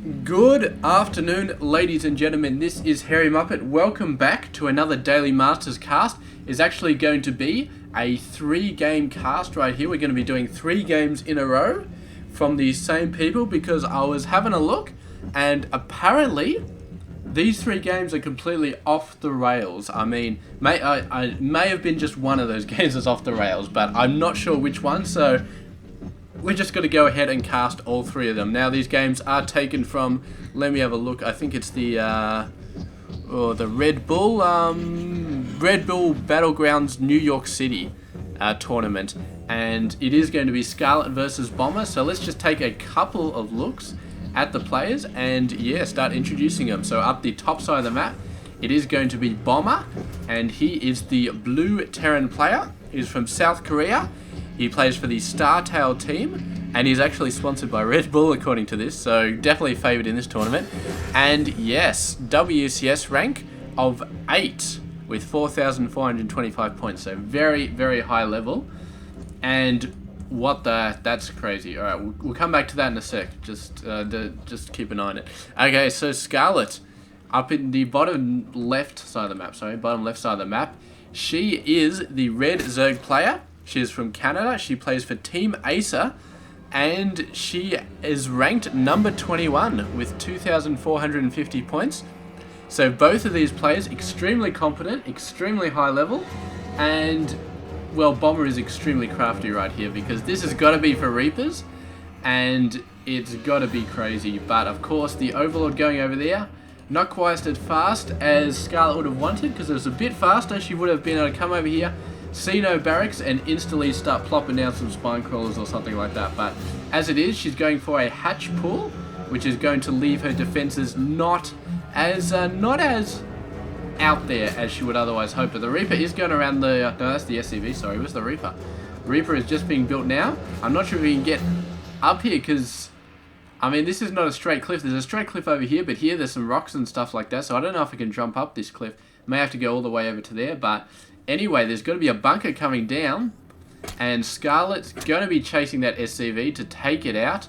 Good afternoon, ladies and gentlemen. This is Harry Muppet. Welcome back to another Daily Masters cast. It's actually going to be a 3-game cast right here. We're going to be doing 3 games in a row from the same people because I was having a look and apparently these 3 games are completely off the rails. I mean, I may have been just one of those games that's off the rails, but I'm not sure which one, so we're just going to go ahead and cast all 3 of them. Now, these games are taken from, let me have a look, I think it's the Red Bull Battlegrounds New York City tournament. And it is going to be Scarlett versus Bomber, so let's just take a couple of looks at the players and, yeah, start introducing them. So up the top side of the map, it is going to be Bomber, and he is the blue Terran player. He's from South Korea. He plays for the Startail team, and he's actually sponsored by Red Bull, according to this, so definitely favoured in this tournament. And yes, WCS rank of 8 with 4,425 points, so very, very high level. And that's crazy. All right, we'll come back to that in a sec. Just keep an eye on it. Okay, so Scarlett, up in the bottom left side of the map, she is the red Zerg player. She is from Canada. She plays for Team Acer, and she is ranked number 21 with 2,450 points. So both of these players extremely competent, extremely high level, and well, Bomber is extremely crafty right here because this has got to be for Reapers, and it's got to be crazy. But of course, the Overlord going over there, not quite as fast as Scarlett would have wanted, because it was a bit faster. She would have been able to come over here, see no barracks, and instantly start plopping down some spine crawlers or something like that. But as it is, she's going for a hatch pull, which is going to leave her defenses not as out there as she would otherwise hope. But the Reaper is going around the... no, that's the SCV, sorry, it was the Reaper. Reaper is just being built now. I'm not sure if we can get up here, because I mean, this is not a straight cliff. There's a straight cliff over here, but here there's some rocks and stuff like that, so I don't know if I can jump up this cliff. May have to go all the way over to there, but anyway, there's got to be a bunker coming down, and Scarlett's going to be chasing that SCV to take it out.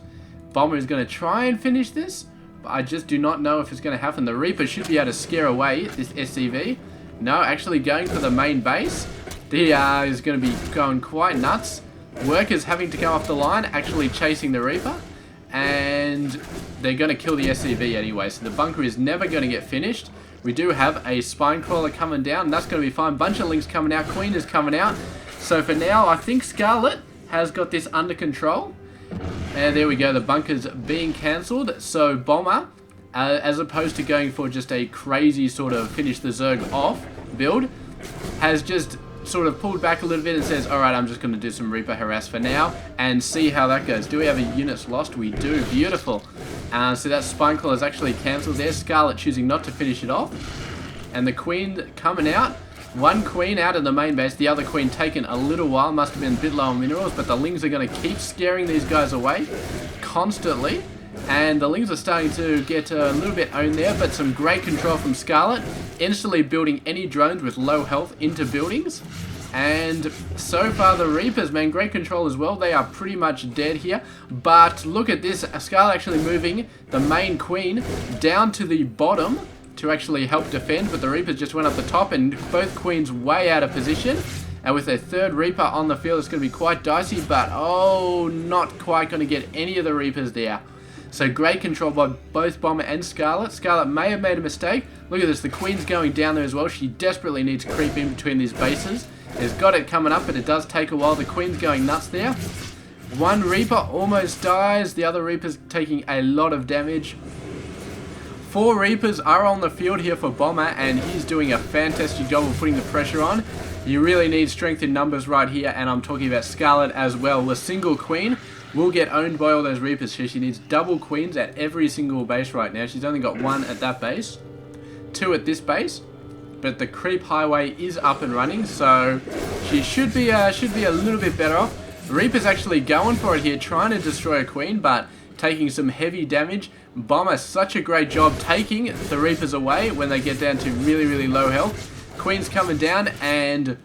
Bomber is going to try and finish this, but I just do not know if it's going to happen. The Reaper should be able to scare away this SCV. No, actually going for the main base. The is going to be going quite nuts. Workers having to come off the line, actually chasing the Reaper, and they're going to kill the SCV anyway, so the bunker is never going to get finished. We do have a spine crawler coming down, and that's going to be fine. Bunch of links coming out. Queen is coming out. So for now, I think Scarlett has got this under control. And there we go. The bunker's being cancelled. So Bomber, as opposed to going for just a crazy sort of finish the Zerg off build, has just sort of pulled back a little bit and says, alright, I'm just going to do some Reaper harass for now and see how that goes. Do we have a units lost? We do. Beautiful. So that spine crawler is actually cancelled there. Scarlett choosing not to finish it off. And the Queen coming out. One Queen out of the main base. The other Queen taken a little while. Must have been a bit low on minerals, but the Lings are going to keep scaring these guys away constantly. And the Lings are starting to get a little bit owned there, but some great control from Scarlett. Instantly building any drones with low health into buildings. And so far the Reapers, man, great control as well. They are pretty much dead here. But look at this. Scarlett actually moving the main Queen down to the bottom to actually help defend. But the Reapers just went up the top, and both Queens way out of position. And with their third Reaper on the field, it's going to be quite dicey. But, oh, not quite going to get any of the Reapers there. So great control by both Bomber and Scarlett. Scarlett may have made a mistake. Look at this. The Queen's going down there as well. She desperately needs to creep in between these bases. Has got it coming up, but it does take a while. The Queen's going nuts there. One Reaper almost dies. The other Reaper's taking a lot of damage. 4 Reapers are on the field here for Bomber, and he's doing a fantastic job of putting the pressure on. You really need strength in numbers right here, and I'm talking about Scarlett as well. The single Queen will get owned by all those Reapers here. She needs double Queens at every single base right now. She's only got 1 at that base, 2 at this base, but the creep highway is up and running, so she should be a little bit better off. Reaper's actually going for it here, trying to destroy a Queen, but taking some heavy damage. Bomber, such a great job taking the Reapers away when they get down to really, really low health. Queen's coming down, and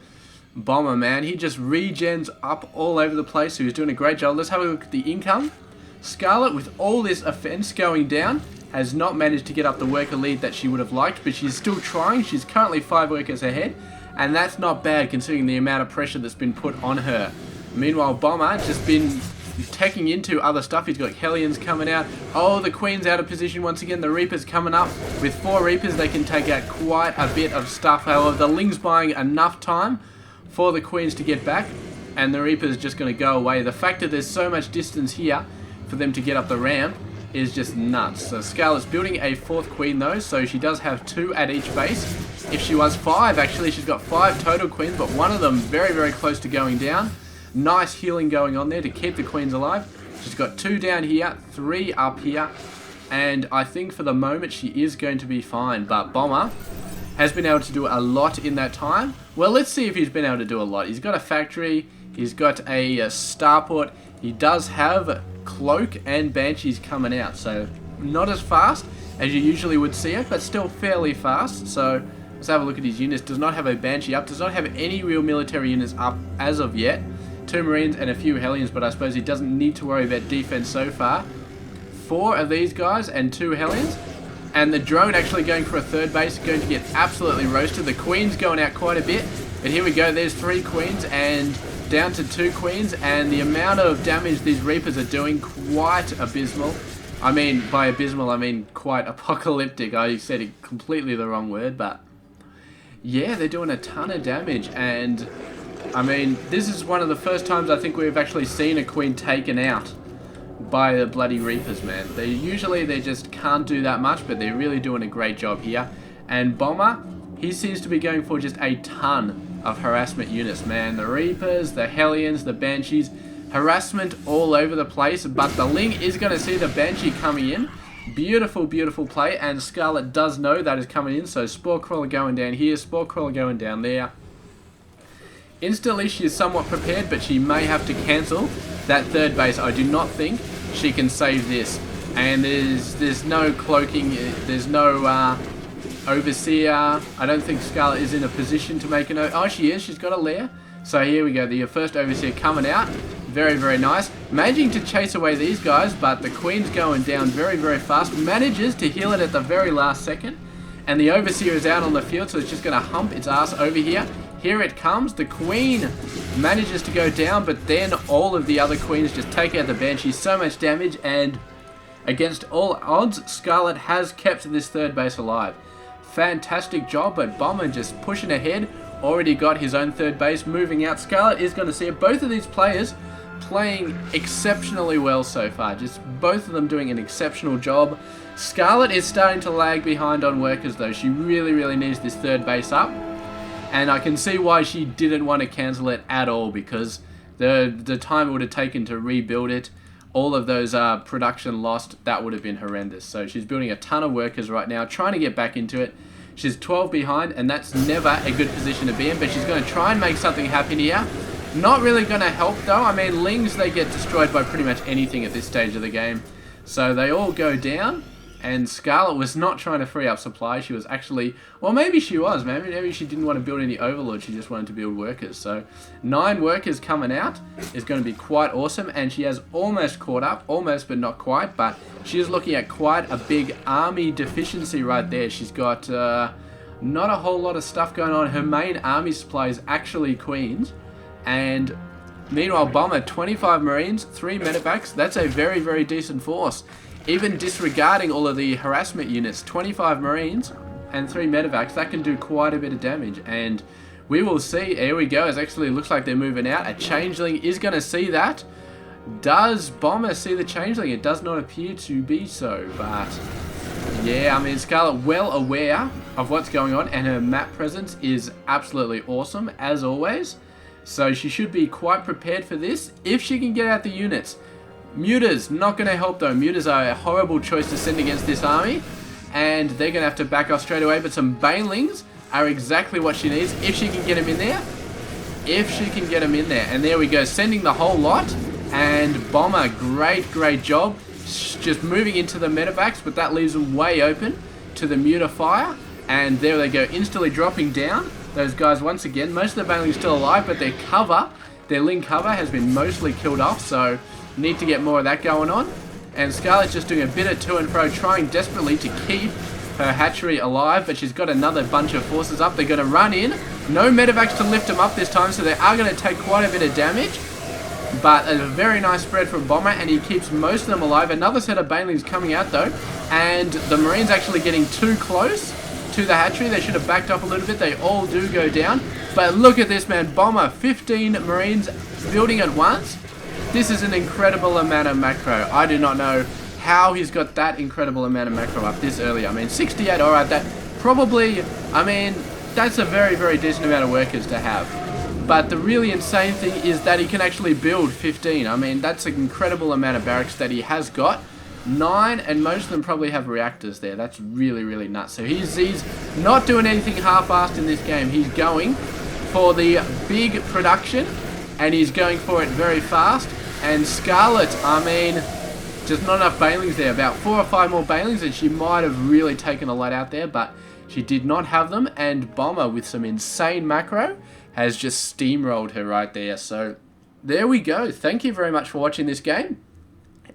Bomber, man, he just regens up all over the place, so he's doing a great job. Let's have a look at the income. Scarlett, with all this offense going down, has not managed to get up the worker lead that she would have liked, but she's still trying. She's currently 5 workers ahead, and that's not bad considering the amount of pressure that's been put on her. Meanwhile, Bomber just been teching into other stuff. He's got Hellions coming out. Oh, the Queen's out of position once again. The Reaper's coming up. With 4 Reapers, they can take out quite a bit of stuff. However, the Ling's buying enough time for the Queens to get back, and the Reaper's just going to go away. The fact that there's so much distance here for them to get up the ramp is just nuts. So Scarlett's building a 4th Queen though, so she does have 2 at each base. If she was 5, actually, she's got 5 total Queens, but one of them very, very close to going down. Nice healing going on there to keep the Queens alive. She's got 2 down here, 3 up here, and I think for the moment she is going to be fine. But Bomber has been able to do a lot in that time. Well, let's see if he's been able to do a lot. He's got a factory, he's got a starport, he does have Cloak and Banshees coming out, so not as fast as you usually would see it, but still fairly fast. So let's have a look at his units. Does not have a Banshee up, does not have any real military units up as of yet. 2 Marines and a few Hellions, but I suppose he doesn't need to worry about defense so far. 4 of these guys and 2 Hellions. And the drone actually going for a 3rd base, going to get absolutely roasted. The Queen's going out quite a bit, but here we go. There's 3 Queens and down to 2 Queens, and the amount of damage these Reapers are doing, quite abysmal. I mean, by abysmal, I mean quite apocalyptic. I said it completely the wrong word, but yeah, they're doing a ton of damage. And I mean, this is one of the first times I think we've actually seen a Queen taken out by the bloody Reapers, man. They just can't do that much, but they're really doing a great job here. And Bomber, he seems to be going for just a ton of harassment units, man. The Reapers, the Hellions, the Banshees, harassment all over the place, but the Ling is going to see the Banshee coming in. Beautiful, beautiful play, and Scarlett does know that is coming in, so Spore Crawler going down here, Spore Crawler going down there. Instantly, she is somewhat prepared, but she may have to cancel that 3rd base. I do not think she can save this. And there's no cloaking, there's no Overseer. I don't think Scarlett is in a position to make oh, she is. She's got a lair. So here we go. The first Overseer coming out. Very, very nice. Managing to chase away these guys, but the Queen's going down very, very fast. Manages to heal it at the very last second. And the Overseer is out on the field, so it's just going to hump its ass over here. Here it comes. The Queen manages to go down, but then all of the other Queens just take out the Banshee. So much damage, and against all odds, Scarlett has kept this 3rd base alive. Fantastic job, but Bomber just pushing ahead. Already got his own 3rd base, moving out. Scarlett is going to see it. Both of these players playing exceptionally well so far. Just both of them doing an exceptional job. Scarlett is starting to lag behind on workers though. She really, really needs this 3rd base up. And I can see why she didn't want to cancel it at all, because the time it would have taken to rebuild it, all of those production lost, that would have been horrendous. So she's building a ton of workers right now, trying to get back into it. She's 12 behind, and that's never a good position to be in, but she's going to try and make something happen here. Not really going to help though. I mean, Lings, they get destroyed by pretty much anything at this stage of the game. So they all go down, and Scarlett was not trying to free up supply. She was actually, well, maybe she was. Maybe she didn't want to build any overlords. She just wanted to build workers. So 9 workers coming out is going to be quite awesome, and she has almost caught up. Almost, but not quite. But she is looking at quite a big army deficiency right there. She's got not a whole lot of stuff going on. Her main army supply is actually Queens. And meanwhile, Bomber, 25 Marines, 3 medevacs. That's a very, very decent force. Even disregarding all of the harassment units, 25 Marines and 3 medevacs, that can do quite a bit of damage. And we will see. Here we go. It actually looks like they're moving out. A Changeling is going to see that. Does Bomber see the Changeling? It does not appear to be so, but yeah, I mean, Scarlett well aware of what's going on, and her map presence is absolutely awesome, as always. So she should be quite prepared for this, if she can get out the units. Mutas, not going to help though. Mutas are a horrible choice to send against this army, and they're going to have to back off straight away, but some Banelings are exactly what she needs, if she can get them in there. If she can get them in there. And there we go, sending the whole lot. And Bomber, great job. Just moving into the medevacs, but that leaves them way open to the Muta fire. And there they go, instantly dropping down. Those guys once again. Most of the Banelings still alive, but their cover, their Ling cover has been mostly killed off, so need to get more of that going on. And Scarlett just doing a bit of to and fro, trying desperately to keep her hatchery alive, but she's got another bunch of forces up. They're going to run in. No medevacs to lift them up this time, so they are going to take quite a bit of damage. But a very nice spread from Bomber, and he keeps most of them alive. Another set of banelings coming out, though, and the Marines actually getting too close to the hatchery. They should have backed up a little bit. They all do go down. But look at this, man. Bomber, 15 Marines building at once. This is an incredible amount of macro. I do not know how he's got that incredible amount of macro up this early. I mean, 68, alright, that probably, I mean, that's a very, very decent amount of workers to have. But the really insane thing is that he can actually build 15. I mean, that's an incredible amount of barracks that he has got. 9, and most of them probably have reactors there. That's really, really nuts. So he's not doing anything half-assed in this game. He's going for the big production, and he's going for it very fast. And Scarlett, I mean, just not enough banelings there. About 4 or 5 more banelings, and she might have really taken a lot out there, but she did not have them. And Bomber, with some insane macro, has just steamrolled her right there. So there we go. Thank you very much for watching this game.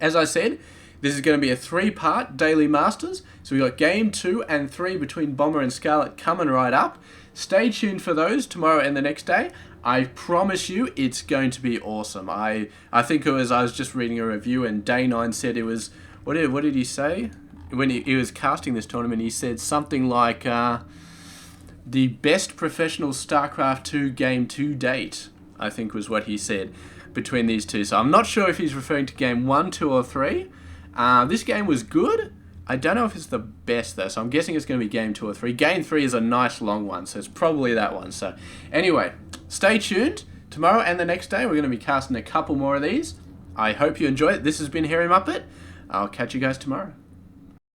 As I said, this is going to be a 3-part Daily Masters. So we got game 2 and 3 between Bomber and Scarlett coming right up. Stay tuned for those tomorrow and the next day. I promise you it's going to be awesome. I think it was, I was just reading a review, and Day 9 said it was, what did he say? When he was casting this tournament, he said something like, the best professional Starcraft 2 game to date, I think was what he said, between these two. So I'm not sure if he's referring to game 1, 2, or 3. This game was good. I don't know if it's the best, though, so I'm guessing it's going to be game 2 or 3. Game 3 is a nice long one, so it's probably that one. So anyway, stay tuned. Tomorrow and the next day, we're going to be casting a couple more of these. I hope you enjoy it. This has been Hairy Muppet. I'll catch you guys tomorrow.